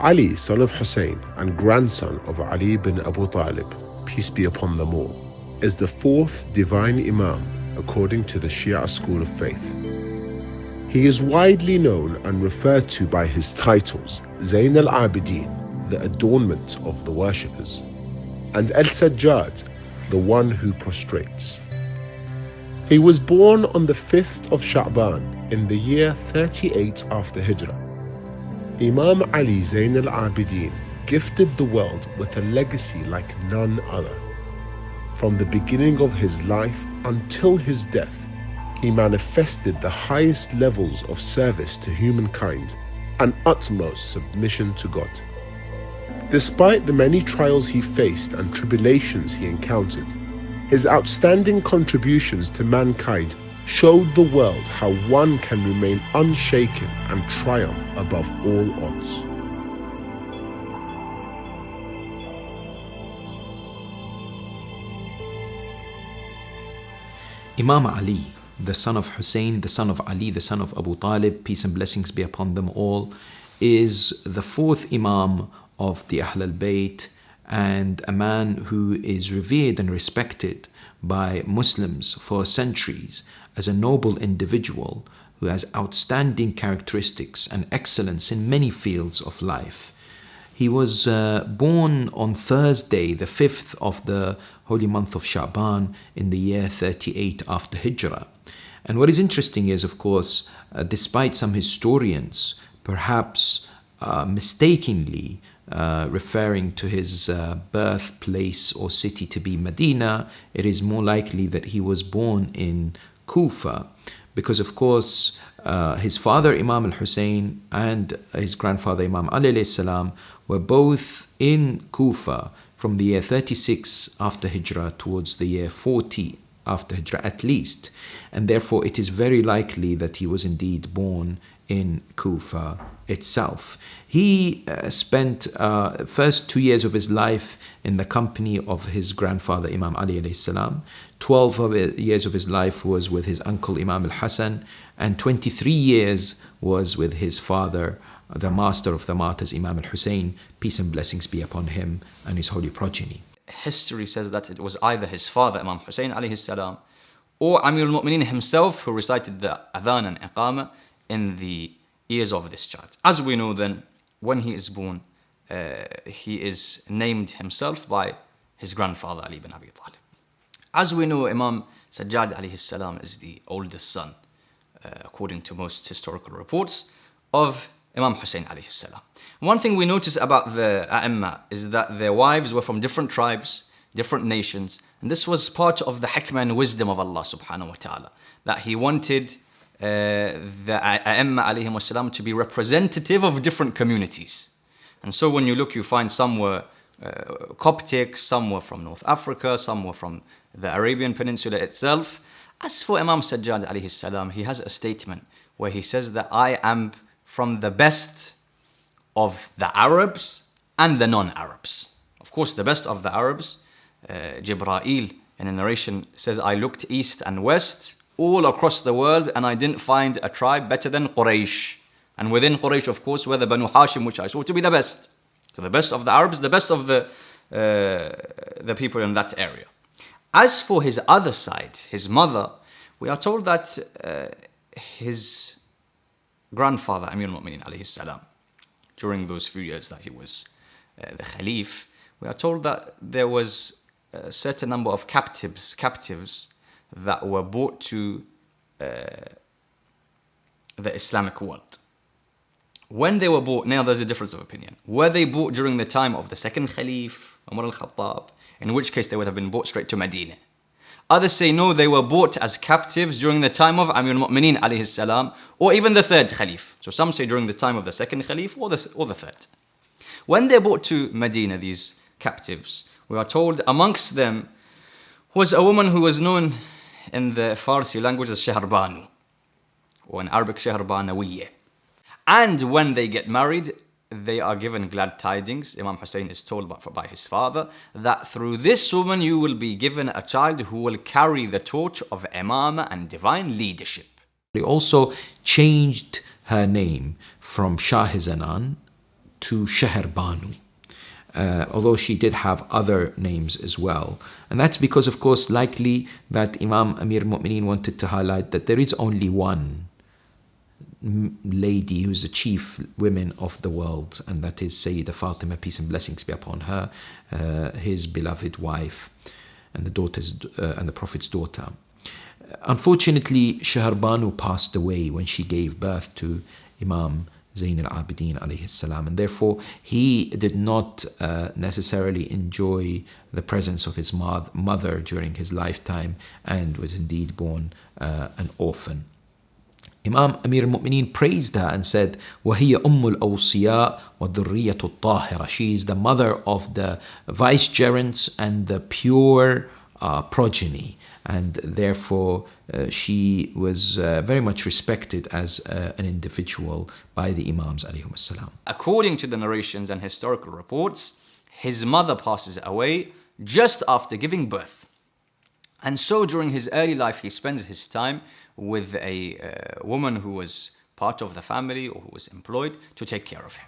Ali, son of Hussein and grandson of Ali bin Abu Talib, peace be upon them all, is the fourth divine Imam according to the Shia school of faith. He is widely known and referred to by his titles Zain Al-Abidin, the adornment of the worshippers, and Sajjad, the one who prostrates. He was born on the 5th of Sha'ban in the year 38 after Hijrah. Imam Ali Zain Al-Abidin gifted the world with a legacy like none other. From the beginning of his life until his death, he manifested the highest levels of service to humankind and utmost submission to God. Despite the many trials he faced and tribulations he encountered, his outstanding contributions to mankind showed the world how one can remain unshaken and triumph above all odds. Imam Ali, the son of Hussein, the son of Ali, the son of Abu Talib, peace and blessings be upon them all, is the fourth Imam of the Ahlulbayt and a man who is revered and respected by Muslims for centuries as a noble individual who has outstanding characteristics and excellence in many fields of life. He was born on Thursday, the 5th of the holy month of Sha'ban in the year 38 after Hijrah. And what is interesting is, of course, despite some historians perhaps mistakenly referring to his birthplace or city to be Medina, it is more likely that he was born in Kufa, because of course his father Imam al-Hussein and his grandfather Imam Ali alayhi salam were both in Kufa from the year 36 after Hijrah towards the year 40 after Hijrah at least, and therefore it is very likely that he was indeed born in Kufa itself. He spent first 2 years of his life in the company of his grandfather Imam Ali alayhi salam. 12 years of his life was with his uncle Imam al-Hasan, and 23 years was with his father, the master of the martyrs Imam al-Hussein, peace and blessings be upon him and his holy progeny. History says that it was either his father Imam Hussein alayhi salam or Amir al-Mu'mineen himself who recited the adhan and iqamah in the ears of this child. As we know then, when he is born, he is named himself by his grandfather Ali bin Abi Talib. As we know, Imam Sajjad alayhi salam is the oldest son, according to most historical reports, of Imam Hussein alayhi salam. One thing we notice about the A'imma is that their wives were from different tribes, different nations, and this was part of the hikmah and wisdom of Allah subhanahu wa ta'ala, that He wanted the A'imma alayhim wassalam to be representative of different communities. And so when you look, you find some were Coptic, some were from North Africa, some were from the Arabian Peninsula itself. As for Imam Sajjad alayhi salam, he has a statement where he says that I am from the best of the Arabs and the non-Arabs. Of course, the best of the Arabs, Jibreel in a narration says, I looked east and west, all across the world, and I didn't find a tribe better than Quraysh. And within Quraysh, of course, were the Banu Hashim, which I saw to be the best. So the best of the Arabs, the best of the people in that area. As for his other side, his mother, we are told that his grandfather, Amir al-Mu'mineen alayhi salam, during those few years that he was the Khalif, we are told that there was a certain number of captives that were brought to the Islamic world. When they were bought, now there's a difference of opinion. Were they bought during the time of the second Khalif, Umar al-Khattab, in which case they would have been brought straight to Medina. Others say no, they were bought as captives during the time of Amir al-Mu'mineen alayhi salam, or even the third Khalif. So some say during the time of the second Khalif or the third. When they brought to Medina, these captives, we are told amongst them was a woman who was known in the Farsi language as Shahrbanu, or in Arabic Shahrbanawiyyah. And when they get married, they are given glad tidings. Imam Hussein is told by his father that through this woman you will be given a child who will carry the torch of imamah and divine leadership. He also changed her name from Shah-e-Zanan to Sheher Banu. Although she did have other names as well. And that's because, of course, likely that Imam Amir al-Mu'mineen wanted to highlight that there is only one lady who's the chief women of the world, and that is Sayyida Fatima, peace and blessings be upon her, his beloved wife and the Prophet's daughter. Unfortunately, Sheher Banu passed away when she gave birth to Imam Zain Al-Abidin alayhi salam, and therefore he did not necessarily enjoy the presence of his mother during his lifetime, and was indeed born an orphan. Imam Amir al-Mu'mineen praised her and said, وَهِيَ أُمُّ الْأَوْصِيَاء وَالذُّرِّيَّةُ الطَّاهِرَةِ. She is the mother of the vicegerents and the pure progeny, and therefore she was very much respected as an individual by the Imams alayhim as-salam. According to the narrations and historical reports, his mother passes away just after giving birth. And so during his early life, he spends his time with a woman who was part of the family or who was employed to take care of him.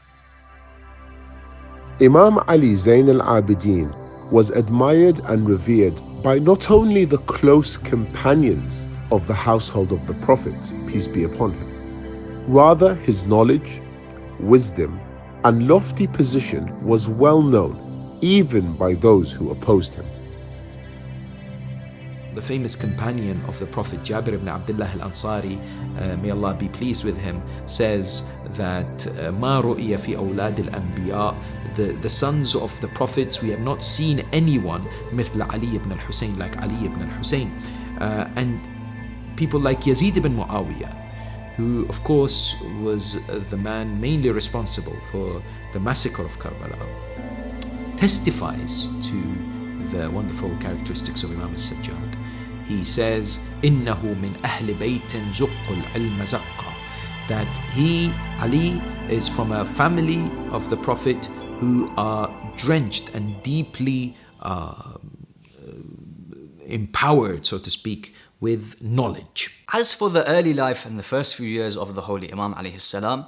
Imam Ali Zain Al-Abidin was admired and revered by not only the close companions of the household of the Prophet, peace be upon him, rather his knowledge, wisdom, and lofty position was well known even by those who opposed him. The famous companion of the Prophet, Jabir ibn Abdullah al-Ansari, may Allah be pleased with him, says that مَا رُؤِيَ فِي أَوْلَادِ الْأَنْبِيَاءِ, the sons of the prophets, we have not seen anyone مثل Ali ibn al-Husayn, like Ali ibn al-Husayn. And people like Yazid ibn Muawiyah, who of course was the man mainly responsible for the massacre of Karbala, testifies to the wonderful characteristics of Imam Sajjad. He says, إِنَّهُ مِنْ أَهْلِ بَيْتٍ زُقُّ الْعِلْمَ زَقًّا, that he, Ali, is from a family of the Prophet who are drenched and deeply empowered, so to speak, with knowledge. As for the early life and the first few years of the Holy Imam alayhi salam,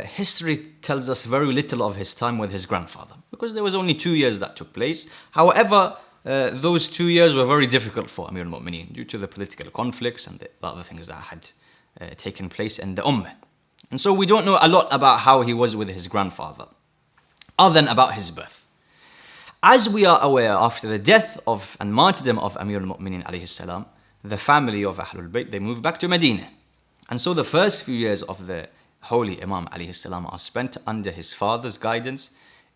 history tells us very little of his time with his grandfather, because there was only 2 years that took place. However, those 2 years were very difficult for Amir al-Mu'mineen due to the political conflicts and the other things that had taken place in the Ummah. And so we don't know a lot about how he was with his grandfather, other than about his birth. As we are aware, after the death of and martyrdom of Amir al-Mu'mineen alayhi salam, the family of Ahlulbayt, they moved back to Medina. And so the first few years of the Holy Imam alayhi salam are spent under his father's guidance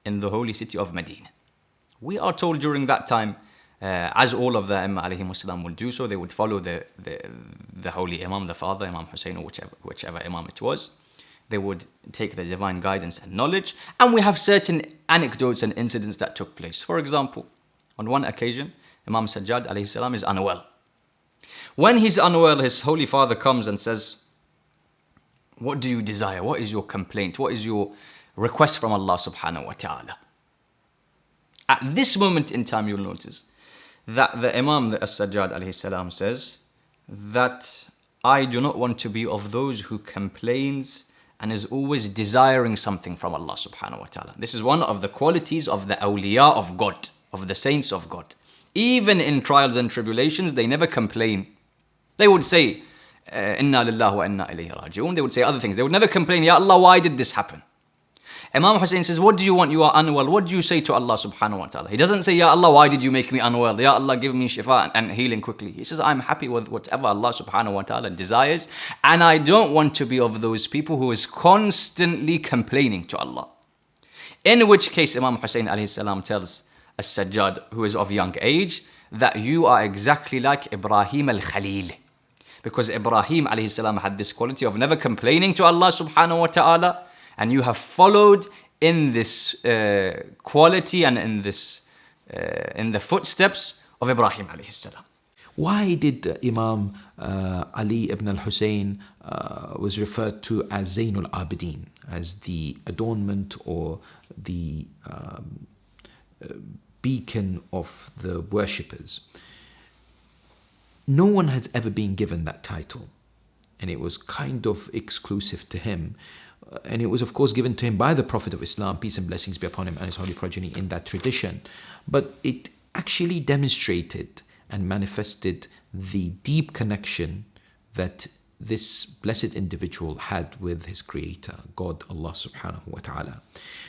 in the holy city of Medina. We are told during that time, as all of the Imam alayhi salam would do so, they would follow the Holy Imam, the father, Imam Hussein, or whichever Imam it was. They would take the divine guidance and knowledge. And we have certain anecdotes and incidents that took place. For example, on one occasion, Imam Sajjad alayhi salam is unwell. When he's unwell, his holy father comes and says, "What do you desire? What is your complaint? What is your request from Allah subhanahu wa ta'ala?" At this moment in time, you'll notice that the Imam, the Sajjad alayhi salam, says that I do not want to be of those who complains and is always desiring something from Allah subhanahu wa ta'ala. This is one of the qualities of the awliya of God, of the saints of God. Even in trials and tribulations, they never complain. They would say, Inna lillahi wa inna ilayhi raji'un. They would say other things. They would never complain, Ya Allah, why did this happen? Imam Hussein says, what do you want? You are unwell. What do you say to Allah subhanahu wa ta'ala? He doesn't say, Ya Allah, why did you make me unwell? Ya Allah, give me shifa and healing quickly. He says, I'm happy with whatever Allah subhanahu wa ta'ala desires, and I don't want to be of those people who is constantly complaining to Allah. In which case, Imam Hussein alayhi salam tells As-Sajjad, who is of young age, that you are exactly like Ibrahim al-Khalil. Because Ibrahim alayhi salam had this quality of never complaining to Allah subhanahu wa ta'ala, and you have followed in this quality and in the footsteps of Ibrahim alayhi salam. Why did Imam Ali ibn al-Husayn was referred to as Zain Al-Abidin, as the adornment or the beacon of the worshippers? No one had ever been given that title, and it was kind of exclusive to him. And it was, of course, given to him by the Prophet of Islam, peace and blessings be upon him and his holy progeny, in that tradition. But it actually demonstrated and manifested the deep connection that this blessed individual had with his creator, God, Allah subhanahu wa ta'ala,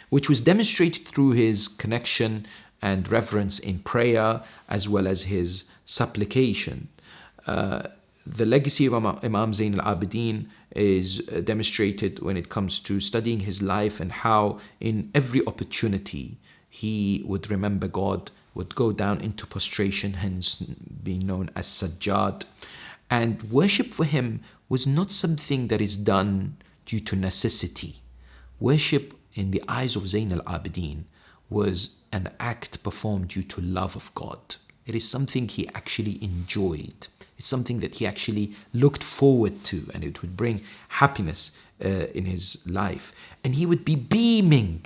which was demonstrated through his connection and reverence in prayer, as well as his supplication. The legacy of Imam Zain Al-Abidin is demonstrated when it comes to studying his life and how in every opportunity he would remember God, would go down into prostration, hence being known as Sajjad. And worship for him was not something that is done due to necessity. Worship in the eyes of Zain Al-Abidin was an act performed due to love of God. It is something he actually enjoyed. It's something that he actually looked forward to, and it would bring happiness in his life. And he would be beaming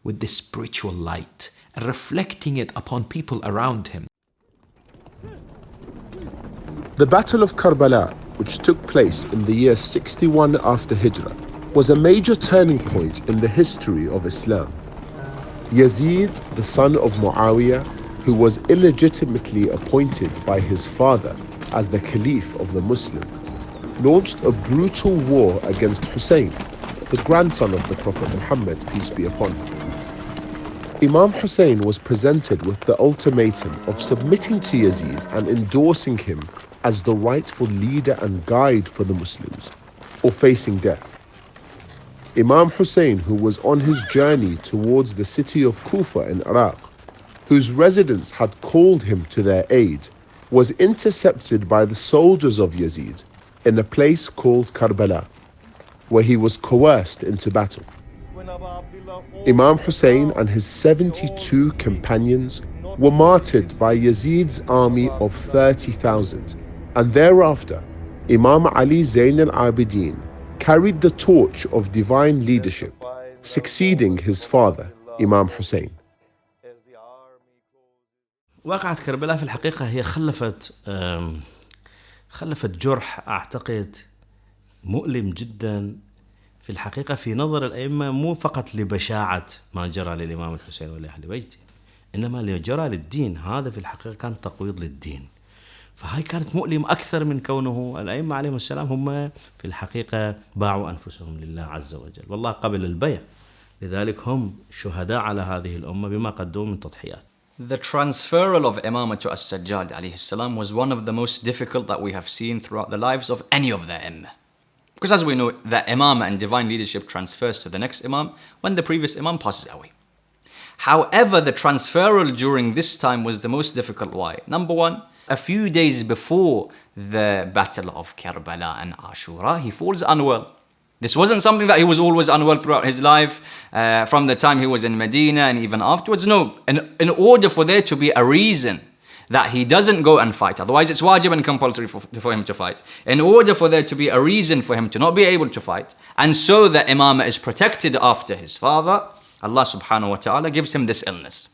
with this spiritual light and reflecting it upon people around him. The Battle of Karbala, which took place in the year 61 after Hijrah, was a major turning point in the history of Islam. Yazid, the son of Muawiyah, who was illegitimately appointed by his father as the Caliph of the Muslims, launched a brutal war against Hussein, the grandson of the Prophet Muhammad, peace be upon him. Imam Hussein was presented with the ultimatum of submitting to Yazid and endorsing him as the rightful leader and guide for the Muslims, or facing death. Imam Hussein, who was on his journey towards the city of Kufa in Iraq, whose residents had called him to their aid, was intercepted by the soldiers of Yazid in a place called Karbala, where he was coerced into battle. Imam Hussein and his 72 companions were martyred by Yazid's army of 30,000, and thereafter Imam Ali Zain Al-Abidin carried the torch of divine leadership, succeeding his father, Imam Hussein. واقعة كربلاء في الحقيقة هي خلفت جرح أعتقد مؤلم جدا في الحقيقة في نظر الأئمة، مو فقط لبشاعة ما جرى للإمام الحسين ولأهل بيته، إنما اللي جرى للدين. هذا في الحقيقة كان تقويض للدين، فهاي كانت مؤلم أكثر من كونه الأئمة عليهم السلام هم في الحقيقة باعوا أنفسهم لله عز وجل، والله قبل البيع، لذلك هم شهداء على هذه الأمة بما قدموا من تضحيات. The transferal of Imamate to Sajjad alayhi salam was one of the most difficult that we have seen throughout the lives of any of the Imam. Because as we know, the Imam and divine leadership transfers to the next Imam when the previous Imam passes away. However, the transferal during this time was the most difficult. Why? Number one, a few days before the Battle of Karbala and Ashura, he falls unwell. This wasn't something that he was always unwell throughout his life, from the time he was in Medina and even afterwards. No, in order for there to be a reason that he doesn't go and fight, otherwise it's wajib and compulsory for him to fight. In order for there to be a reason for him to not be able to fight, and so the Imam is protected after his father, Allah subhanahu wa ta'ala gives him this illness.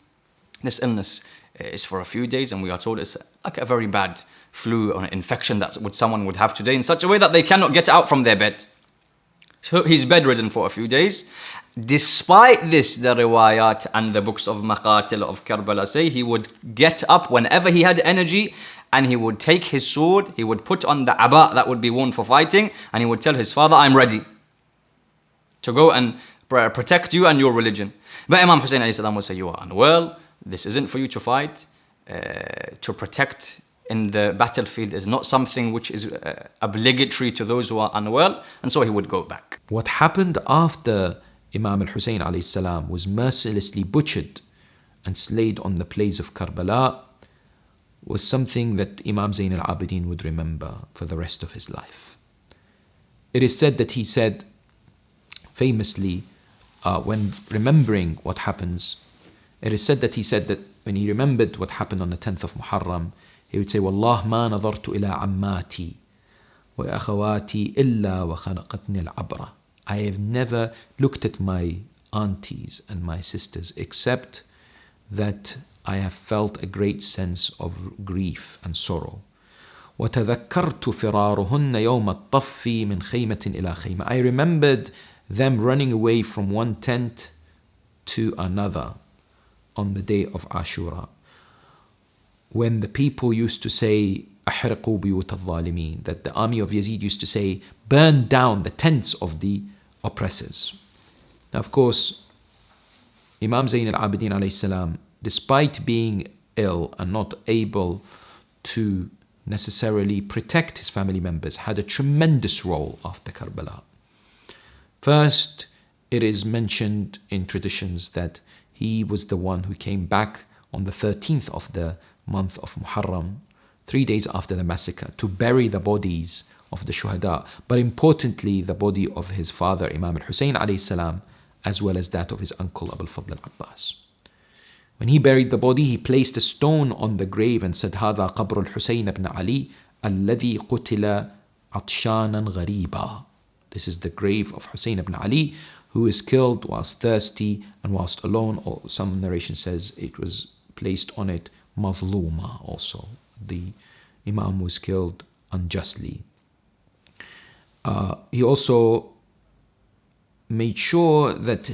This illness is for a few days, and we are told it's like a very bad flu or an infection that someone would have today, in such a way that they cannot get out from their bed. So he's bedridden for a few days. Despite this, the riwayat and the books of Maqatil of Karbala say he would get up whenever he had energy, and he would take his sword, he would put on the aba that would be worn for fighting, and he would tell his father, I'm ready to go and protect you and your religion. But Imam Hussein alayhi salam would say, you are unwell, this isn't for you to fight. To protect in the battlefield is not something which is obligatory to those who are unwell, and so he would go back. What happened after Imam al-Hussein alayhi salam was mercilessly butchered and slayed on the plains of Karbala was something that Imam Zain Al-Abidin would remember for the rest of his life. It is said that he said famously, when remembering what happens, it is said that he said that when he remembered what happened on the 10th of Muharram, he would say, Wallah ma nadartu ila ammati wa akhawati illa wa khanaqatni al-abra. I have never looked at my aunties and my sisters except that I have felt a great sense of grief and sorrow. وَتَذَكَّرْتُ فِرَارُهُنَّ يَوْمَ الطَّفِّ مِنْ خَيْمَةٍ إِلَى خَيْمَةٍ. I remembered them running away from one tent to another on the day of Ashura, when the people used to say, أحرقوا بيوت الظالمين, that the army of Yazid used to say, burn down the tents of the oppressors. Now, of course, Imam Zain Al-Abidin alayhi salam, despite being ill and not able to necessarily protect his family members, had a tremendous role after Karbala. First, it is mentioned in traditions that he was the one who came back on the 13th of the month of Muharram, 3 days after the massacre, to bury the bodies of the shuhada, but importantly the body of his father Imam Al-Hussein alayhi salam, as well as that of his uncle Abu al-Fadl al-Abbas. When he buried the body, he placed a stone on the grave and said, هذا قبر الحسين بن علي الذي قتل عطشانا غريبا. This is the grave of Hussein ibn Ali, who is killed whilst thirsty and whilst alone, or some narration says it was placed on it mazluma also. The Imam was killed unjustly. He also made sure that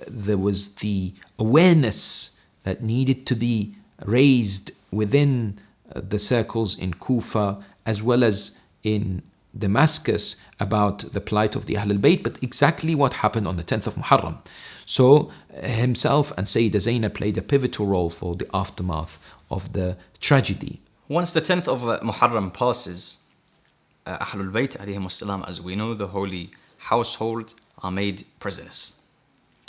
there was the awareness that needed to be raised within the circles in Kufa as well as in Damascus about the plight of the Ahlulbayt, but exactly what happened on the 10th of Muharram. So himself and Sayyidah Zainab played a pivotal role for the aftermath of the tragedy. Once the 10th of Muharram passes, Ahlulbayt alayhim as-salam, as we know, the holy household, are made prisoners.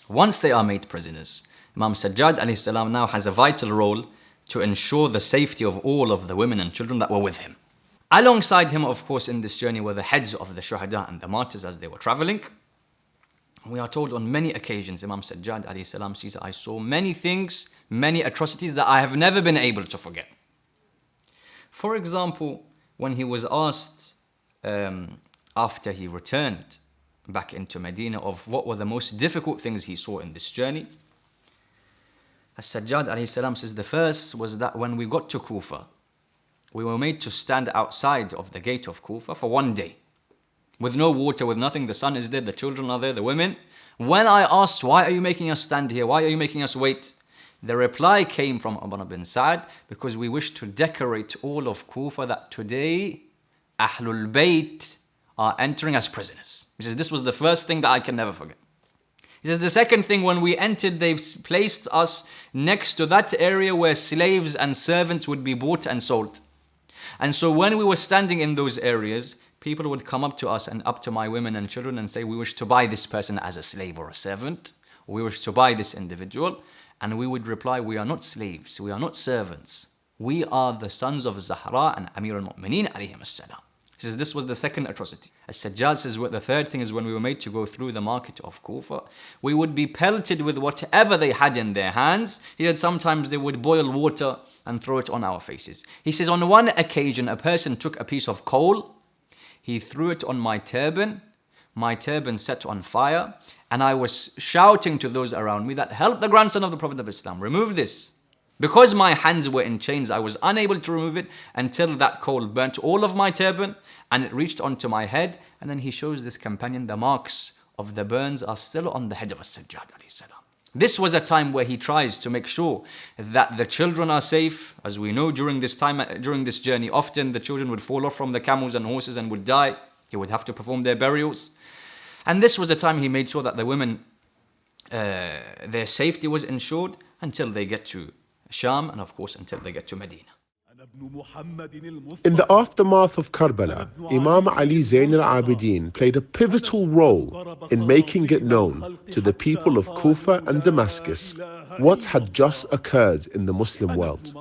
Once they are made prisoners, Imam Sajjad alayhi salam now has a vital role to ensure the safety of all of the women and children that were with him. Alongside him, of course, in this journey were the heads of the shuhada and the martyrs as they were traveling. We are told on many occasions, Imam Sajjad alayhi salam says, I saw many things, many atrocities that I have never been able to forget. For example, when he was asked after he returned back into Medina of what were the most difficult things he saw in this journey, Sajjad alayhi salam says the first was that when we got to Kufa, we were made to stand outside of the gate of Kufa for 1 day. With no water, with nothing, the sun is there, the children are there, the women. When I asked, why are you making us stand here? Why are you making us wait? The reply came from Umar bin Sa'd, because we wish to decorate all of Kufa that today Ahlulbayt are entering as prisoners. He says, this was the first thing that I can never forget. He says, the second thing, when we entered, they placed us next to that area where slaves and servants would be bought and sold. And so when we were standing in those areas, people would come up to us and up to my women and children and say, we wish to buy this person as a slave or a servant. Or we wish to buy this individual. And we would reply, we are not slaves, we are not servants. We are the sons of Zahra and Amir al-Mu'mineen alayhim as-salam. He says this was the second atrocity. As-Sajjad says the third thing is when we were made to go through the market of Kufa, we would be pelted with whatever they had in their hands. He said sometimes they would boil water and throw it on our faces. He says on one occasion a person took a piece of coal, he threw it on my turban set on fire, and I was shouting to those around me that help the grandson of the Prophet of Islam, remove this. Because my hands were in chains, I was unable to remove it until that coal burnt all of my turban and it reached onto my head. And then he shows this companion, the marks of the burns are still on the head of Sajjad alayhi salam. This was a time where he tries to make sure that the children are safe. As we know, during this time, during this journey, often the children would fall off from the camels and horses and would die. He would have to perform their burials. And this was a time he made sure that the women, their safety was ensured until they get to Sham, and of course until they get to Medina. In the aftermath of Karbala, Imam Ali Zain Al-Abidin played a pivotal role in making it known to the people of Kufa and Damascus what had just occurred in the Muslim world.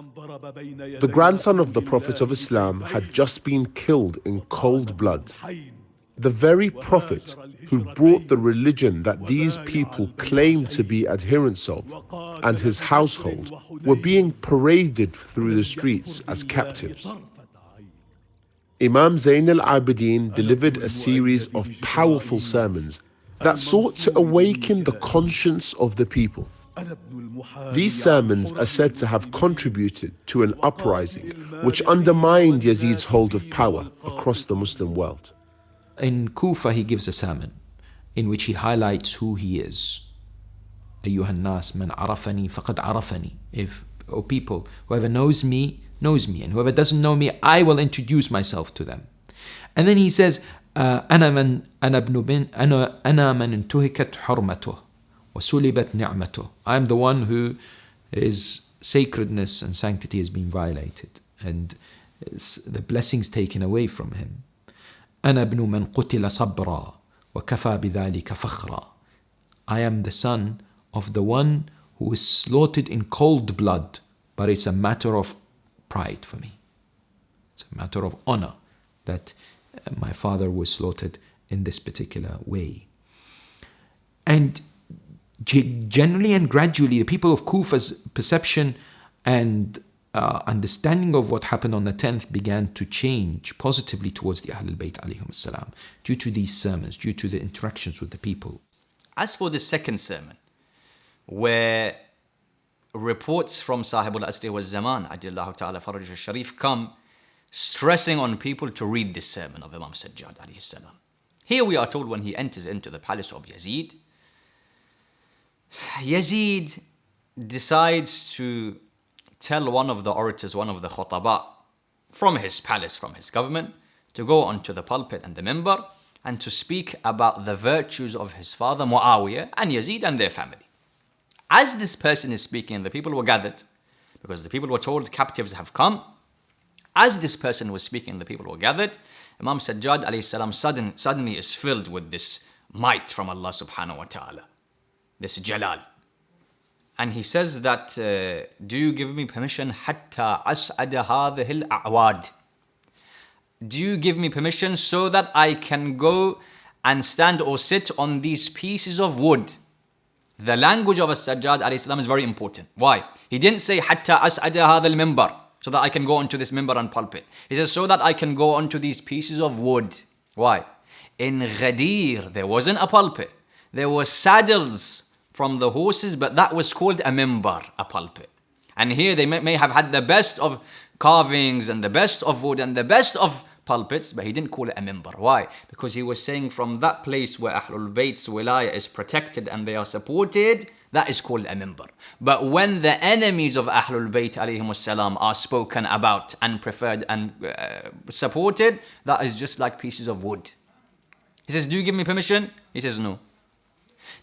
The grandson of the Prophet of Islam had just been killed in cold blood. The very Prophet who brought the religion that these people claimed to be adherents of and his household were being paraded through the streets as captives. Imam Zain Al-Abidin delivered a series of powerful sermons that sought to awaken the conscience of the people. These sermons are said to have contributed to an uprising which undermined Yazid's hold of power across the Muslim world. In Kufa, he gives a sermon. in which he highlights who he is. أيها الناس من عرفني فقد عرفني. If, O people, whoever knows me, and whoever doesn't know me, I will introduce myself to them. And then he says, أنا من انتهكت حرمته وسلبت نعمته. I am the one who his sacredness and sanctity has been violated and the blessings taken away from him. أنا ابن من قتل صبرا وكفى بذلك فخرا. I am the son of the one who is slaughtered in cold blood, but it's a matter of pride for me. It's a matter of honor that my father was slaughtered in this particular way. And generally and gradually, the people of Kufa's perception and understanding of what happened on the 10th began to change positively towards the Ahlulbayt alayhim salam, due to these sermons, due to the interactions with the people. As for the second sermon, where reports from Sahib al-Asri wa Zaman, Ajillahu ta'ala Faraj al-Sharif, come stressing on people to read this sermon of Imam Sajjad alayhi salam. Here we are told when he enters into the palace of Yazid, Yazid decides to tell one of the orators, one of the khutaba from his palace, from his government, to go onto the pulpit and the minbar and to speak about the virtues of his father Muawiyah and Yazid and their family. As this person is speaking, the people were gathered because the people were told captives have come. As this person was speaking, the people were gathered. Imam Sajjad alayhi salam suddenly is filled with this might from Allah subhanahu wa ta'ala, this jalal. And he says that, do you give me permission hatta as'ada hadhihi al-a'wad? Do you give me permission so that I can go and stand or sit on these pieces of wood? The language of Sajjad alayhi salam is very important. Why? He didn't say hatta as'ada hadha al-minbar, so that I can go onto this minbar and pulpit. He says so that I can go onto these pieces of wood. Why? In Ghadir, there wasn't a pulpit. There were saddles from the horses, but that was called a minbar, a pulpit. And here they may have had the best of carvings and the best of wood and the best of pulpits, but he didn't call it a minbar. Why? Because he was saying from that place where Ahlul Bayt's wilayah is protected and they are supported, that is called a minbar. But when the enemies of Ahlul Bayt alayhim salam are spoken about and preferred and supported, that is just like pieces of wood. He says, do you give me permission? He says, no.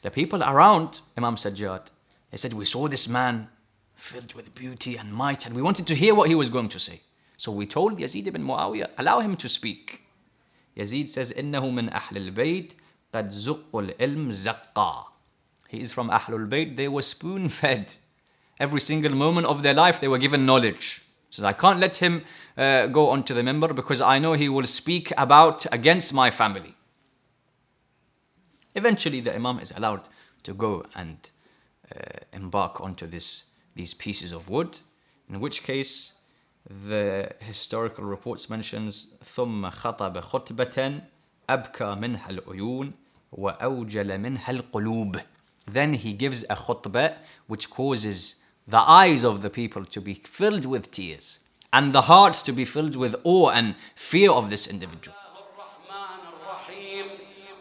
The people around Imam Sajjad, they said, we saw this man filled with beauty and might, and we wanted to hear what he was going to say. So we told Yazid ibn Muawiyah, allow him to speak. Yazid says, إِنَّهُ مِنْ أَحْلِ الْبَيْتِ قَدْ زُقُّ الْإِلْمِ زَقًّا. He is from Ahlul Bayt. They were spoon-fed. Every single moment of their life, they were given knowledge. He says, I can't let him go onto the minbar because I know he will speak against my family. Eventually, the Imam is allowed to go and embark onto these pieces of wood, in which case the historical reports mentions ثم خطب خطبة أبكى منها العيون وأوجل منها القلوب. Then he gives a khutbah which causes the eyes of the people to be filled with tears and the hearts to be filled with awe and fear of this individual.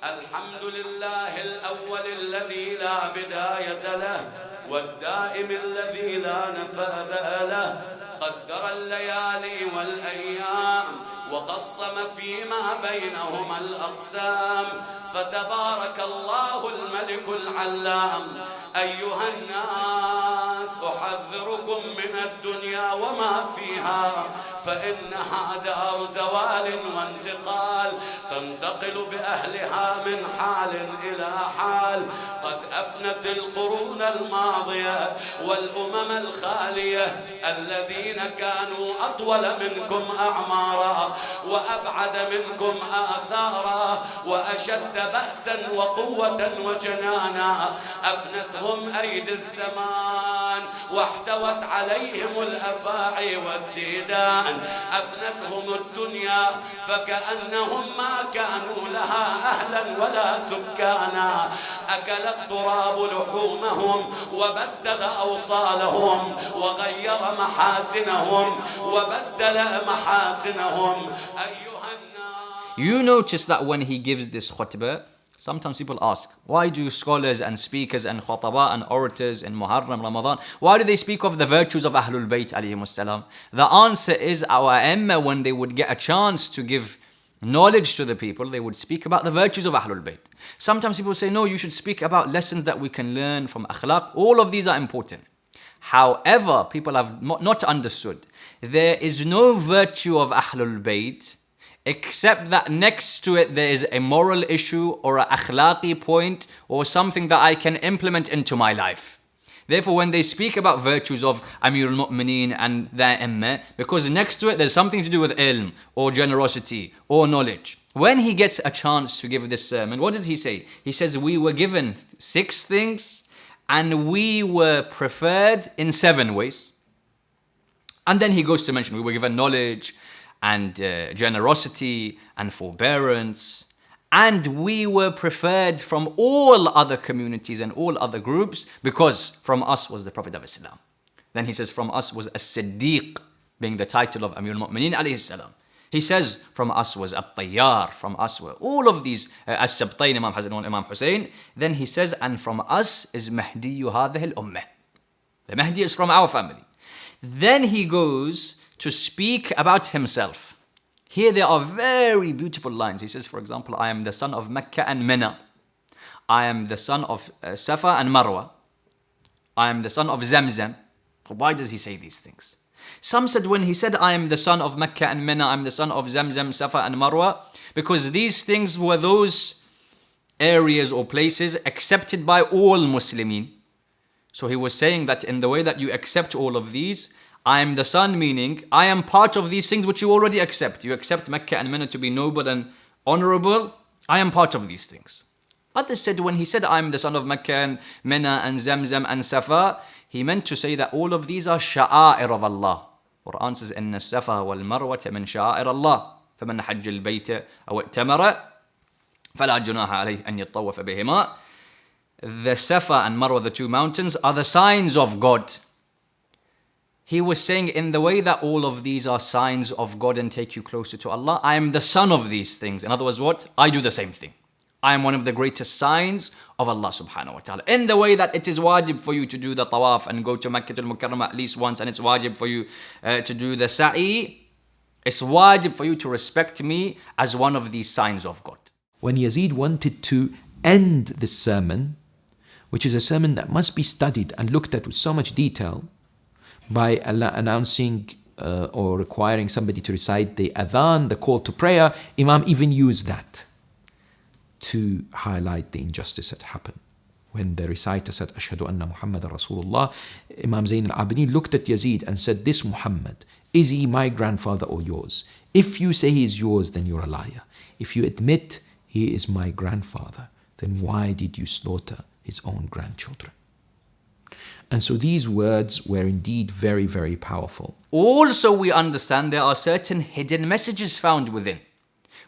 الحمد لله الأول الذي لا بداية له والدائم الذي لا نفاذ له قدر الليالي والأيام وقسم فيما بينهما الأقسام فتبارك الله الملك العلام. أيها الناس أحذركم من الدنيا وما فيها فإنها دار زوال وانتقال تنتقل بأهلها من حال إلى حال قد أفنت القرون الماضية والأمم الخالية الذين كانوا أطول منكم أعمارا وأبعد منكم آثارا وأشد بأسا وقوة وجنانا أفنتهم أيدي الزمان واحتوت عليهم الأفاعي والديدان أفنتهم الدنيا فكأنهم ما كانوا لها أهلا ولا سكانا أكل التراب لحومهم وبدد أوصالهم وغير محاسنهم وبدل محاسنهم. أيها الناس. You notice that when he gives this khutbah, Sometimes people ask, why do scholars and speakers and khataba and orators in Muharram, Ramadan, why do they speak of the virtues of Ahlulbayt alayhimus salam? The answer is our Aimma, when they would get a chance to give knowledge to the people, they would speak about the virtues of Ahlulbayt. Sometimes people say, no, you should speak about lessons that we can learn from akhlaq. All of these are important. However, people have not understood, there is no virtue of Ahlul Bayt except that next to it there is a moral issue or an akhlaqi point or something that I can implement into my life. Therefore, when they speak about virtues of Amir al-Mu'mineen and their Imma, because next to it there's something to do with ilm or generosity or knowledge. When he gets a chance to give this sermon, what does he say? He says, we were given 6 things and we were preferred in 7 ways. And then he goes to mention, we were given knowledge and generosity and forbearance, and we were preferred from all other communities and all other groups because from us was the Prophet of Islam. Then he says from us was As-Siddiq, being the title of Amir al-Mu'mineen alayhi salam. He says from us was At-Tayyar, from us were all of these, As-Sabtayn, Imam Hasan and Imam Hussein. Then he says, and from us is Mahdiyu hadhihi al-Ummah. The Mahdi is from our family. Then he goes to speak about himself. Here there are very beautiful lines. He says, for example, I am the son of Mecca and Mina. I am the son of Safa and Marwa. I am the son of Zamzam. Why does he say these things? Some said when he said, I am the son of Mecca and Mina, I am the son of Zamzam, Safa and Marwa, because these things were those areas or places accepted by all Muslimin. So he was saying that in the way that you accept all of these, I am the son, meaning I am part of these things which you already accept. You accept Mecca and Mina to be noble and honorable. I am part of these things. Others said when he said I am the son of Mecca and Mina and Zamzam and Safa, he meant to say that all of these are sha'a'ir of Allah. Quran says, إن السفا والمروة من شعائر الله فمن حج البيت أو ائتمر فلا جناح عليه أن يطوف بهما. The Safa and Marwa, the 2 mountains, are the signs of God. He was saying in the way that all of these are signs of God and take you closer to Allah, I am the son of these things. In other words, what? I do the same thing. I am one of the greatest signs of Allah subhanahu wa ta'ala. In the way that it is wajib for you to do the tawaf and go to Makkah al-Mukarramah at least once, and it's wajib for you to do the sa'i, it's wajib for you to respect me as one of these signs of God. When Yazid wanted to end this sermon, which is a sermon that must be studied and looked at with so much detail, by announcing or requiring somebody to recite the adhan, the call to prayer, Imam even used that to highlight the injustice that happened. When the reciter said, Ashhadu anna Muhammadan Rasulullah, Imam Zain Al-Abidin looked at Yazid and said, this Muhammad, is he my grandfather or yours? If you say he is yours, then you're a liar. If you admit he is my grandfather, then why did you slaughter his own grandchildren? And so these words were indeed very, very powerful. Also, we understand there are certain hidden messages found within.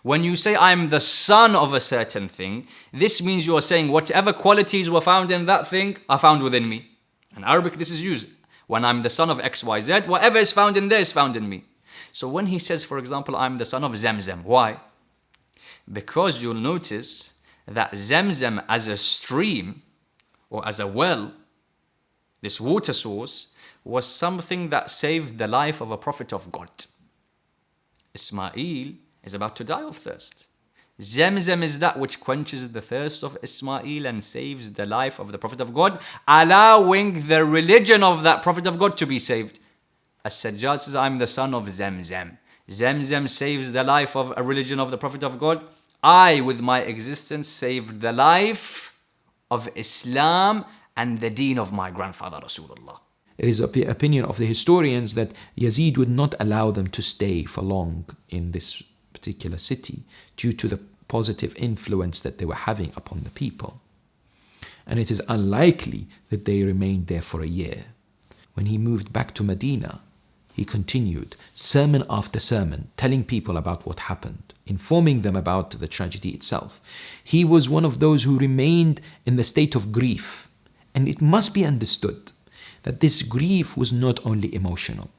When you say, I am the son of a certain thing, this means you are saying whatever qualities were found in that thing are found within me. In Arabic, this is used. When I'm the son of X, Y, Z, whatever is found in there is found in me. So when he says, for example, I'm the son of Zamzam, why? Because you'll notice that Zamzam as a stream or as a well, this water source, was something that saved the life of a prophet of God. Ismail is about to die of thirst. Zamzam is that which quenches the thirst of Ismail and saves the life of the prophet of God, allowing the religion of that prophet of God to be saved. As Sajjad says, I'm the son of Zamzam. Zamzam saves the life of a religion of the prophet of God. I, with my existence, saved the life of Islam and the deen of my grandfather Rasulullah. It is the opinion of the historians that Yazid would not allow them to stay for long in this particular city due to the positive influence that they were having upon the people. And it is unlikely that they remained there for a year. When he moved back to Medina, he continued sermon after sermon, telling people about what happened, informing them about the tragedy itself. He was one of those who remained in the state of grief. And it must be understood that this grief was not only emotional,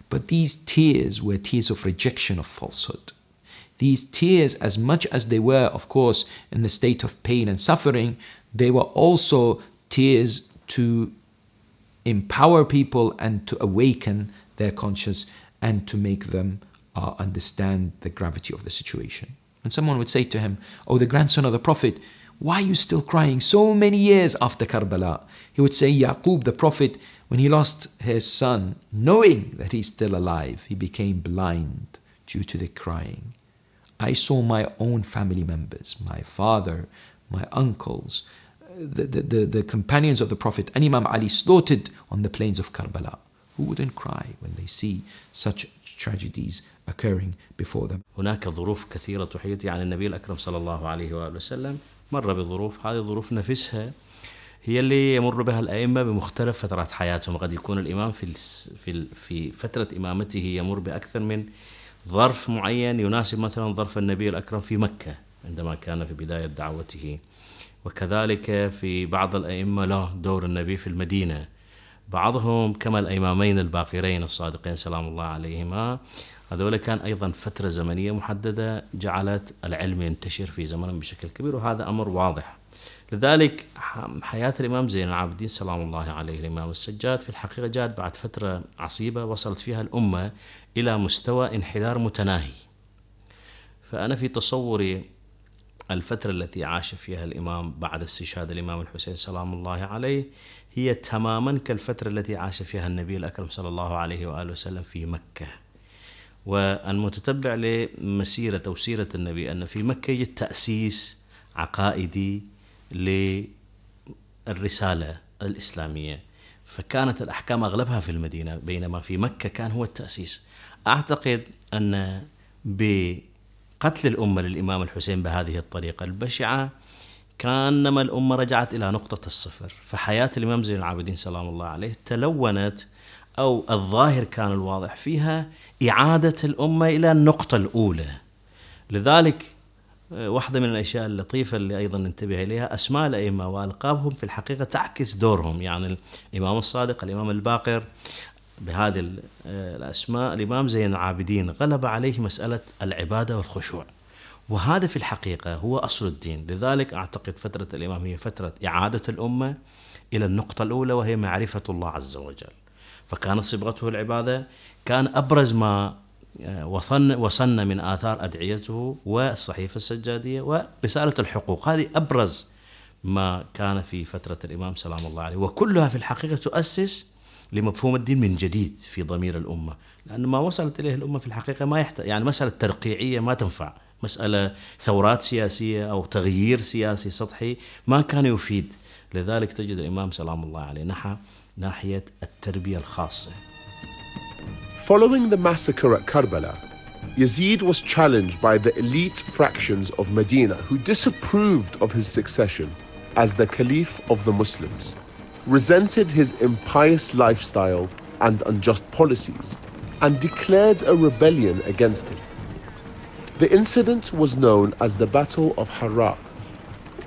but these tears were tears of rejection of falsehood. These tears, as much as they were, of course, in the state of pain and suffering, they were also tears to empower people and to awaken their conscience and to make them understand the gravity of the situation. And someone would say to him, "Oh, the grandson of the Prophet, why are you still crying so many years after Karbala?" He would say, Yaqub, the Prophet, when he lost his son, knowing that he's still alive, he became blind due to the crying. I saw my own family members, my father, my uncles, the companions of the Prophet, and Imam Ali slaughtered on the plains of Karbala. Who wouldn't cry when they see such tragedies occurring before them? هناك ظروف كثيرة تحيط، يعني النبي الأكرم صلى الله عليه وآله وسلم مر بظروف، هذه الظروف نفسها هي اللي يمر بها الأئمة بمختلف فترات حياتهم. وقد يكون الإمام في فترة إمامته يمر بأكثر من ظرف معين يناسب مثلا ظرف النبي الأكرم في مكة عندما كان في بداية دعوته، وكذلك في بعض الأئمة له دور النبي في المدينة، بعضهم كما الإمامين الباقرين الصادقين سلام الله عليهما، هذول كان أيضا فترة زمنية محددة جعلت العلم ينتشر في زمنهم بشكل كبير، وهذا أمر واضح. لذلك حياة الإمام زين العابدين سلام الله عليه الإمام السجاد في الحقيقة جاءت بعد فترة عصيبة وصلت فيها الأمة إلى مستوى انحدار متناهي. فأنا في تصوري الفترة التي عاش فيها الإمام بعد استشهاد الإمام الحسين سلام الله عليه هي تماما كالفترة التي عاش فيها النبي الأكرم صلى الله عليه وآله وسلم في مكة. والمتتبع لمسيرة أو سيرة النبي أن في مكة يجد تأسيس عقائدي للرسالة الإسلامية، فكانت الأحكام أغلبها في المدينة، بينما في مكة كان هو التأسيس. أعتقد أن بقتل الأمة للإمام الحسين بهذه الطريقة البشعة كانما الأمة رجعت إلى نقطة الصفر، فحياة الإمام زين العابدين سلام الله عليه تلونت، أو الظاهر كان الواضح فيها إعادة الأمة إلى النقطة الأولى. لذلك واحدة من الأشياء اللطيفة اللي أيضا ننتبه إليها أسماء الأئمة وألقابهم في الحقيقة تعكس دورهم، يعني الإمام الصادق، الإمام الباقر، بهذه الأسماء الإمام زين العابدين غلب عليه مسألة العبادة والخشوع، وهذا في الحقيقة هو أصل الدين. لذلك أعتقد فترة الإمام هي فترة إعادة الأمة إلى النقطة الأولى وهي معرفة الله عز وجل، فكانت صبغته العبادة. كان أبرز ما وصلنا من آثار أدعيته والصحيفة السجادية ورسالة الحقوق، هذه أبرز ما كان في فترة الإمام سلام الله عليه، وكلها في الحقيقة تؤسس لمفهوم الدين من جديد في ضمير الأمة، لأن ما وصلت إليه الأمة في الحقيقة ما يحتاج، يعني مسألة ترقيعية ما تنفع، مسألة ثورات سياسية أو تغيير سياسي سطحي ما كان يفيد. لذلك تجد الإمام سلام الله عليه ناحية التربية الخاصة. Following the massacre at Karbala, Yazid was challenged by the elite fractions of Medina who disapproved of his succession as the Caliph of the Muslims, resented his impious lifestyle and unjust policies, and declared a rebellion against him. The incident was known as the Battle of Haram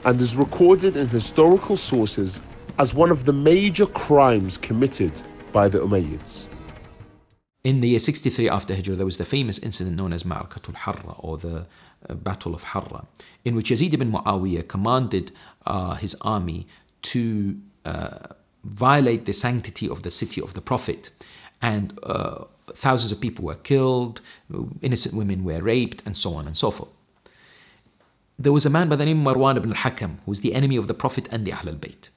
and is recorded in historical sources as one of the major crimes committed by the Umayyads. In the year 63 after Hijrah, there was the famous incident known as Ma'rakatul Harra, or the Battle of Harra, in which Yazid ibn Muawiyah commanded his army to violate the sanctity of the city of the Prophet, and thousands of people were killed, innocent women were raped, and so on and so forth. There was a man by the name of Marwan ibn al-Hakam, who was the enemy of the Prophet and the Ahlulbayt.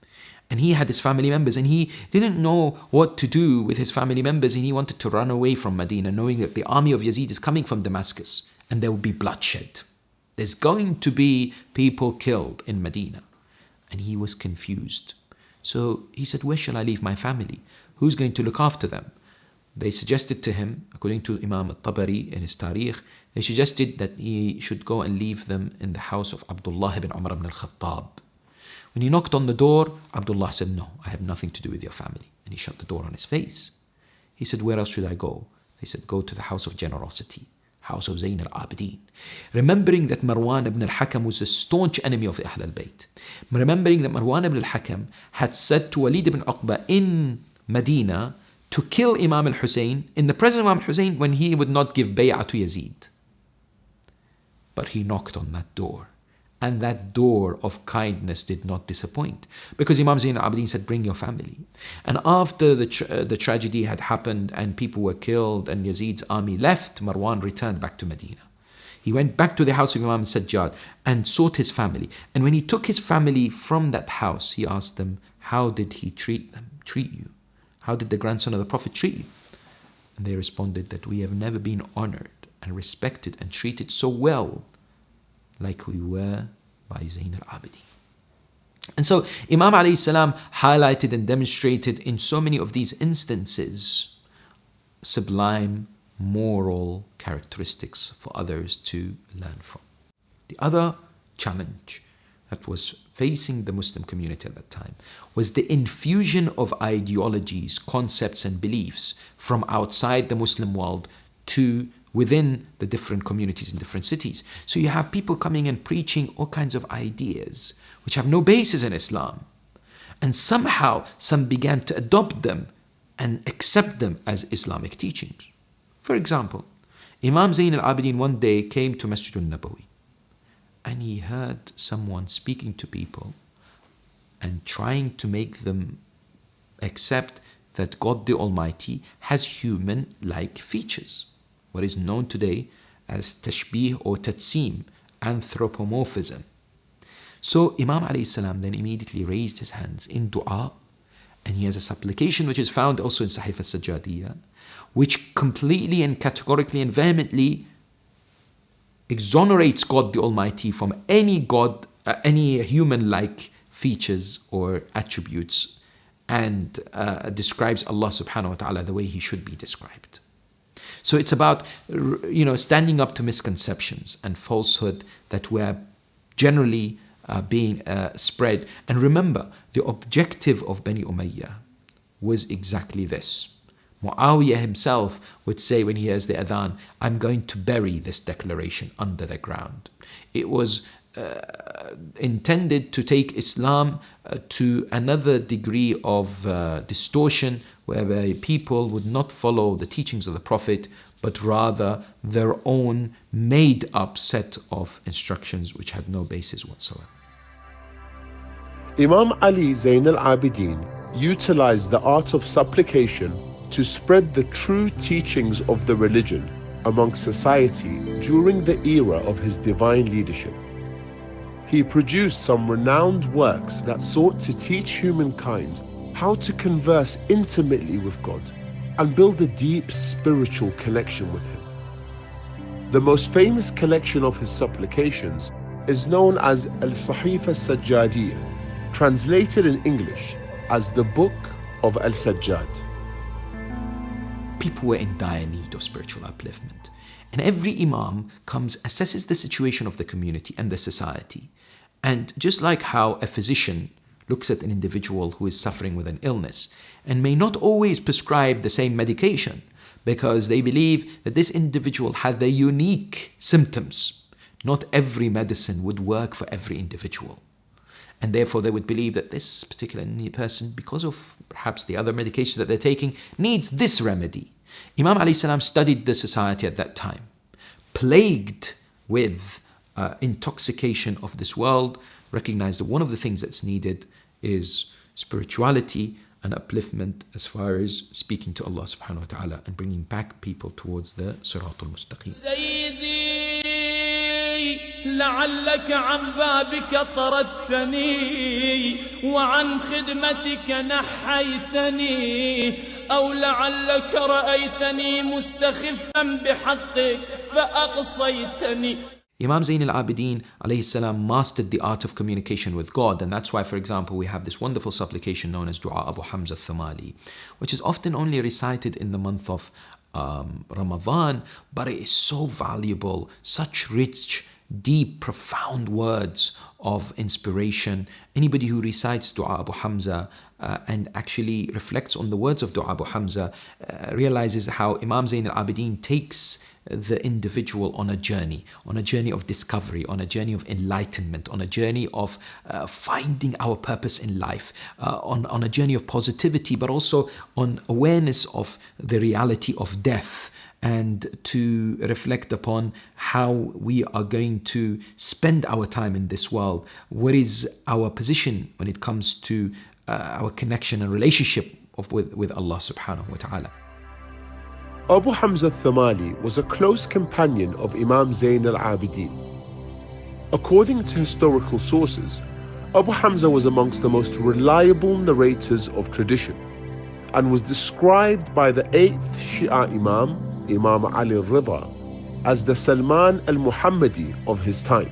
And he had his family members, and he didn't know what to do with his family members, and he wanted to run away from Medina, knowing that the army of Yazid is coming from Damascus, and there will be bloodshed. There's going to be people killed in Medina. And he was confused. So he said, where shall I leave my family? Who's going to look after them? They suggested to him, according to Imam Al-Tabari in his Tarikh, they suggested that he should go and leave them in the house of Abdullah ibn Umar ibn al-Khattab. When he knocked on the door, Abdullah said, no, I have nothing to do with your family. And he shut the door on his face. He said, where else should I go? They said, go to the house of generosity, house of Zain Al-Abidin. Remembering that Marwan ibn al-Hakam was a staunch enemy of Ahlulbayt. Remembering that Marwan ibn al-Hakam had said to Walid ibn Uqba in Medina to kill Imam al-Hussein in the presence of Imam al-Hussein when he would not give bay'ah to Yazid. but he knocked on that door. And that door of kindness did not disappoint. Because Imam Zain Al-Abidin said, bring your family. And after the tragedy had happened and people were killed and Yazid's army left, Marwan returned back to Medina. He went back to the house of Imam Sajjad and sought his family. And when he took his family from that house, he asked them, how did he treat you? How did the grandson of the Prophet treat you? And they responded that we have never been honored and respected and treated so well like we were by Zain Al-Abidin. And so Imam alayhi salam highlighted and demonstrated in so many of these instances sublime moral characteristics for others to learn from. The other challenge that was facing the Muslim community at that time was the infusion of ideologies, concepts and beliefs from outside the Muslim world to within the different communities in different cities. So you have people coming and preaching all kinds of ideas which have no basis in Islam. And somehow some began to adopt them and accept them as Islamic teachings. For example, Imam Zain Al-Abidin one day came to Masjid al-Nabawi and he heard someone speaking to people and trying to make them accept that God the Almighty has human-like features. What is known today as tashbih or tatsim, anthropomorphism. So Imam alayhi salam then immediately raised his hands in dua, and he has a supplication which is found also in Sahif al-Sajjadiyya, which completely and categorically and vehemently exonerates God the Almighty from any God, any human-like features or attributes, and describes Allah subhanahu wa ta'ala the way He should be described. So it's about, standing up to misconceptions and falsehood that were generally being spread. And remember, the objective of Bani Umayyah was exactly this. Muawiyah himself would say when he hears the adhan, I'm going to bury this declaration under the ground. It was intended to take Islam to another degree of distortion, whereby people would not follow the teachings of the Prophet, but rather their own made up set of instructions which had no basis whatsoever. Imam Ali Zain Al-Abidin utilized the art of supplication to spread the true teachings of the religion amongst society during the era of his divine leadership. He produced some renowned works that sought to teach humankind how to converse intimately with God and build a deep spiritual connection with Him. The most famous collection of his supplications is known as Al-Sahif al-Sajjadiyya, translated in English as the Book of Al-Sajjad. People were in dire need of spiritual upliftment. And every imam comes, assesses the situation of the community and the society. And just like how a physician looks at an individual who is suffering with an illness and may not always prescribe the same medication because they believe that this individual had the unique symptoms. Not every medicine would work for every individual. And therefore they would believe that this particular person, because of perhaps the other medication that they're taking, needs this remedy. Imam alayhi salam studied the society at that time, plagued with intoxication of this world, recognized that one of the things that's needed is spirituality and upliftment as far as speaking to Allah subhanahu wa ta'ala and bringing back people towards the Siratul Mustaqim. لعلك عن بابك طردتني وعن خدمتك نحيتني أو لعلك رأيتني مستخفا بحقك فأقصيتني. Imam Zain Al-Abidin alayhi salam mastered the art of communication with God, and that's why, for example, we have this wonderful supplication known as Dua Abu Hamza al-Thamali, which is often only recited in the month of Ramadan, but it is so valuable, such rich, deep, profound words of inspiration. Anybody who recites Dua Abu Hamza and actually reflects on the words of Dua Abu Hamza realizes how Imam Zain Al-Abidin takes the individual on a journey of discovery, on a journey of enlightenment, on a journey of finding our purpose in life, on a journey of positivity, but also on awareness of the reality of death and to reflect upon how we are going to spend our time in this world. What is our position when it comes to our connection and relationship with Allah subhanahu wa ta'ala. Abu Hamza al-Thamali was a close companion of Imam Zain Al-Abidin. According to historical sources, Abu Hamza was amongst the most reliable narrators of tradition and was described by the 8th Shi'i Imam, Imam Ali al-Rida, as the Salman al-Muhammadi of his time.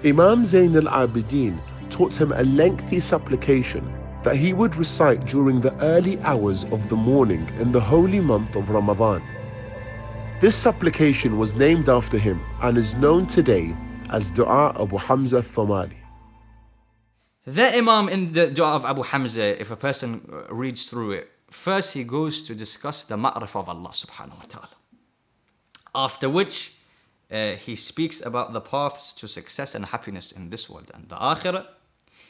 Imam Zain Al-Abidin taught him a lengthy supplication that he would recite during the early hours of the morning in the holy month of Ramadan. This supplication was named after him and is known today as Dua Abu Hamza al-Thamali. The Imam in the Dua of Abu Hamza, if a person reads through it, first he goes to discuss the ma'rifah of Allah subhanahu wa ta'ala. After which he speaks about the paths to success and happiness in this world and the akhirah.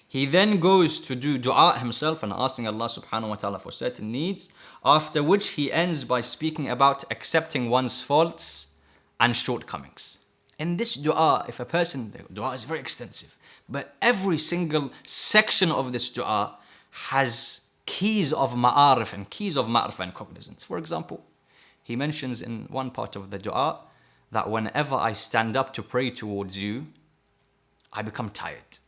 He then goes to do dua himself and asking Allah subhanahu wa ta'ala for certain needs. After which he ends by speaking about accepting one's faults and shortcomings. In this dua, if a person, the dua is very extensive, but every single section of this dua has keys of ma'arif and keys of ma'rifah and cognizance. For example, he mentions in one part of the dua that whenever I stand up to pray towards you, I become tired.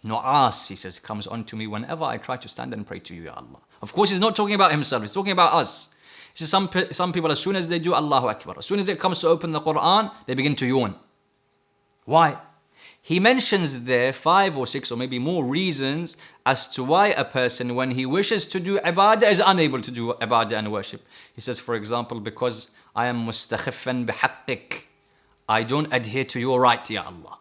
Nu'as, he says, comes onto me whenever I try to stand and pray to you, Ya Allah. Of course, he's not talking about himself, he's talking about us. He says some people, as soon as they do Allahu Akbar, as soon as it comes to open the Quran, they begin to yawn. Why? He mentions there 5 or 6 or maybe more reasons as to why a person, when he wishes to do ibadah, is unable to do ibadah and worship. He says, for example, because I am mustakhifan bihaqqik, I don't adhere to your right, Ya Allah.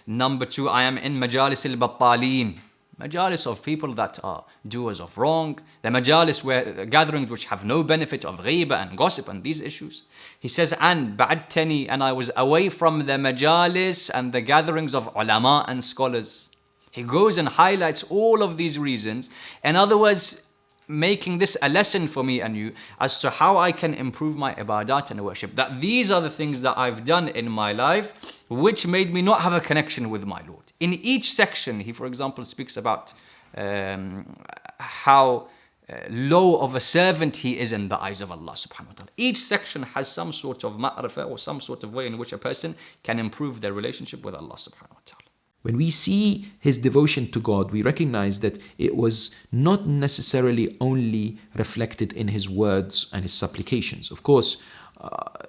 Number 2, I am in majalis al-battaleen, majalis of people that are doers of wrong, the majalis where gatherings which have no benefit of ghiba and gossip and these issues. He says, and ba'adtani, and I was away from the majalis and the gatherings of ulama and scholars. He goes and highlights all of these reasons. In other words, making this a lesson for me and you as to how I can improve my ibadat and worship. That these are the things that I've done in my life which made me not have a connection with my Lord. In each section, he, for example, speaks about how low of a servant he is in the eyes of Allah subhanahu wa ta'ala. Each section has some sort of ma'rifah or some sort of way in which a person can improve their relationship with Allah subhanahu wa ta'ala. When we see his devotion to God, we recognize that it was not necessarily only reflected in his words and his supplications. Of course,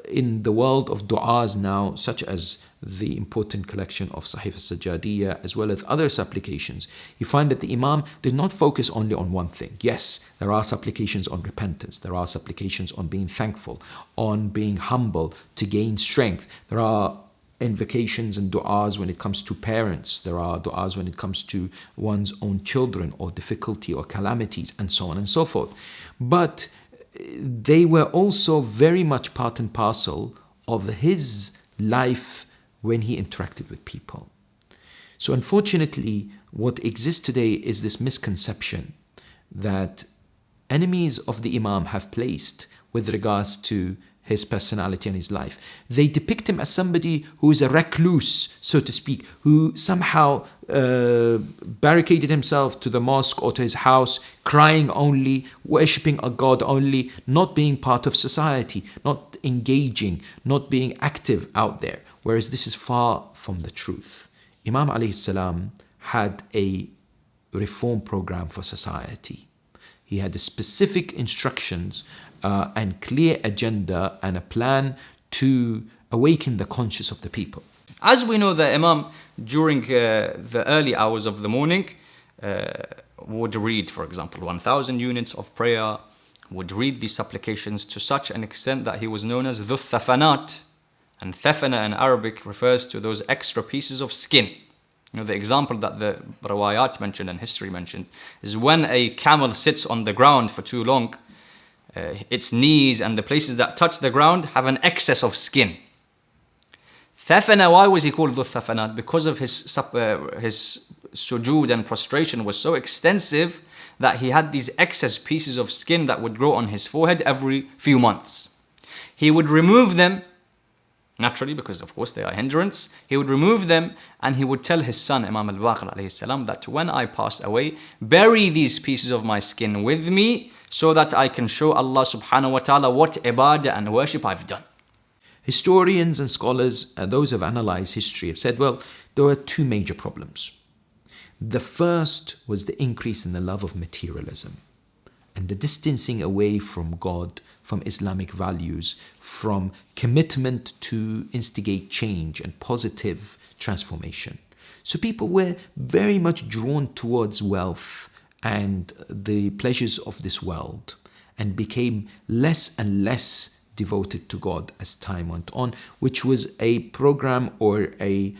in the world of du'as now, such as the important collection of Sahih al-Sajjadiyya, as well as other supplications, you find that the Imam did not focus only on one thing. Yes, there are supplications on repentance, there are supplications on being thankful, on being humble to gain strength. There are invocations and du'as when it comes to parents. There are du'as when it comes to one's own children or difficulty or calamities and so on and so forth. But they were also very much part and parcel of his life when he interacted with people. So unfortunately, what exists today is this misconception that enemies of the Imam have placed with regards to his personality and his life. They depict him as somebody who is a recluse, so to speak, who somehow barricaded himself to the mosque or to his house, crying only, worshipping a God only, not being part of society, not engaging, not being active out there. Whereas this is far from the truth. Imam alayhi salam had a reform program for society. He had specific instructions and clear agenda and a plan to awaken the conscience of the people. As we know, the Imam during the early hours of the morning would read, for example, 1,000 units of prayer, would read these supplications to such an extent that he was known as Dhu Thafanat. And thafana in Arabic refers to those extra pieces of skin. You know, the example that the Rawayat mentioned and history mentioned is when a camel sits on the ground for too long, its knees and the places that touch the ground have an excess of skin. Thafana, why was he called Dhu Thafanat? Because of his sujood and prostration was so extensive that he had these excess pieces of skin that would grow on his forehead every few months. He would remove them, naturally, because of course they are a hindrance. He would remove them and he would tell his son, Imam Al-Baqir alayhi salam, that when I pass away, bury these pieces of my skin with me so that I can show Allah subhanahu wa ta'ala what ibadah and worship I've done. Historians and scholars, those who have analyzed history, have said, well, there were two major problems. The first was the increase in the love of materialism and the distancing away from God, from Islamic values, from commitment to instigate change and positive transformation. So people were very much drawn towards wealth and the pleasures of this world and became less and less devoted to God as time went on, which was a program or a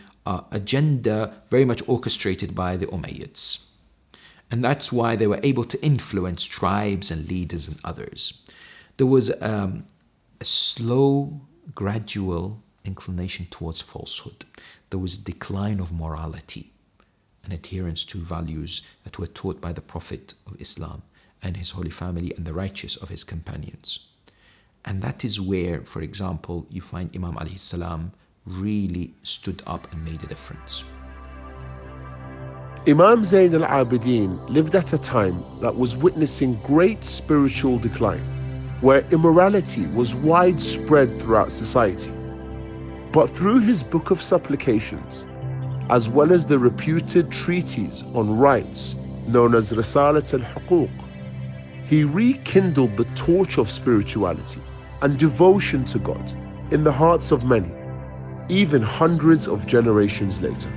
agenda very much orchestrated by the Umayyads. And that's why they were able to influence tribes and leaders and others. There was a slow, gradual inclination towards falsehood. There was a decline of morality and adherence to values that were taught by the Prophet of Islam and his holy family and the righteous of his companions. And that is where, for example, you find Imam Ali salam really stood up and made a difference. Imam Zain Al-Abidin lived at a time that was witnessing great spiritual decline, where immorality was widespread throughout society. But through his book of supplications, as well as the reputed treatise on rights known as Risalat al-Huquq, he rekindled the torch of spirituality and devotion to God in the hearts of many, even hundreds of generations later.